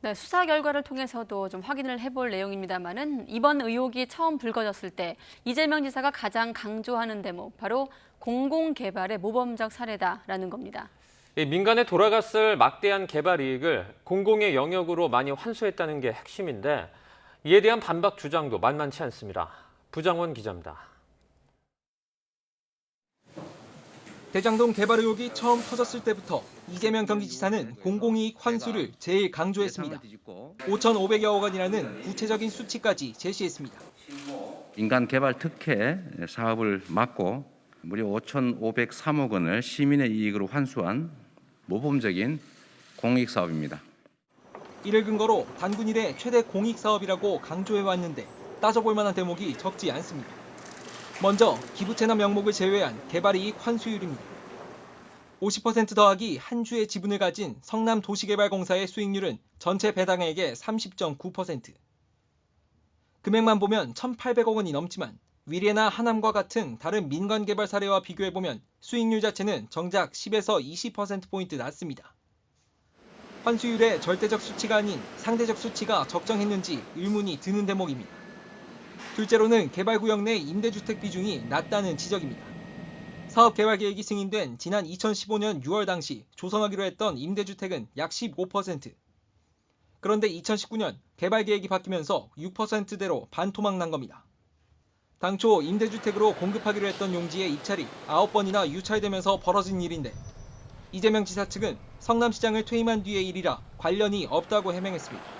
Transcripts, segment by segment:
네, 수사 결과를 통해서도 좀 확인을 해볼 내용입니다만은 이번 의혹이 처음 불거졌을 때 이재명 지사가 가장 강조하는 대목, 바로 공공개발의 모범적 사례다라는 겁니다. 민간에 돌아갔을 막대한 개발 이익을 공공의 영역으로 많이 환수했다는 게 핵심인데 이에 대한 반박 주장도 만만치 않습니다. 부장원 기자입니다. 대장동 개발 의혹이 처음 터졌을 때부터 이재명 경기지사는 공공이익 환수를 제일 강조했습니다. 5,500여억 원이라는 구체적인 수치까지 제시했습니다. 민간 개발 특혜 사업을 막고 무려 5,503억 원을 시민의 이익으로 환수한 모범적인 공익 사업입니다. 이를 근거로 단군 이래 최대 공익 사업이라고 강조해왔는데 따져볼 만한 대목이 적지 않습니다. 먼저 기부채납 명목을 제외한 개발이익 환수율입니다. 50% 더하기 한 주의 지분을 가진 성남도시개발공사의 수익률은 전체 배당액의 30.9%. 금액만 보면 1,800억 원이 넘지만 위례나 하남과 같은 다른 민간 개발 사례와 비교해보면 수익률 자체는 정작 10에서 20%포인트 낮습니다. 환수율의 절대적 수치가 아닌 상대적 수치가 적정했는지 의문이 드는 대목입니다. 둘째로는 개발구역 내 임대주택 비중이 낮다는 지적입니다. 사업 개발 계획이 승인된 지난 2015년 6월 당시 조성하기로 했던 임대주택은 약 15%. 그런데 2019년 개발 계획이 바뀌면서 6%대로 반토막 난 겁니다. 당초 임대주택으로 공급하기로 했던 용지의 입찰이 9번이나 유찰되면서 벌어진 일인데 이재명 지사 측은 성남시장을 퇴임한 뒤의 일이라 관련이 없다고 해명했습니다.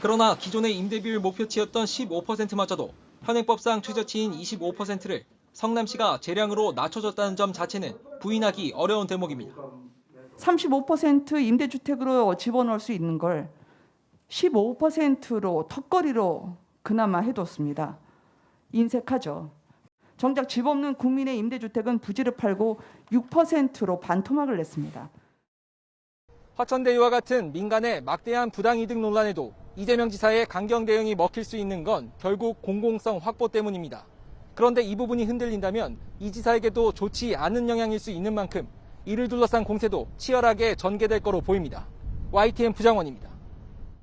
그러나 기존의 임대비율 목표치였던 15%마저도 현행법상 최저치인 25%를 성남시가 재량으로 낮춰줬다는 점 자체는 부인하기 어려운 대목입니다. 35% 임대주택으로 집어넣을 수 있는 걸 15%로 턱걸이로 그나마 해뒀습니다. 인색하죠. 정작 집 없는 국민의 임대주택은 부지를 팔고 6%로 반토막을 냈습니다. 화천대유와 같은 민간의 막대한 부당이득 논란에도 이재명 지사의 강경 대응이 먹힐 수 있는 건 결국 공공성 확보 때문입니다. 그런데 이 부분이 흔들린다면 이 지사에게도 좋지 않은 영향일 수 있는 만큼 이를 둘러싼 공세도 치열하게 전개될 거로 보입니다. YTN 부장원입니다.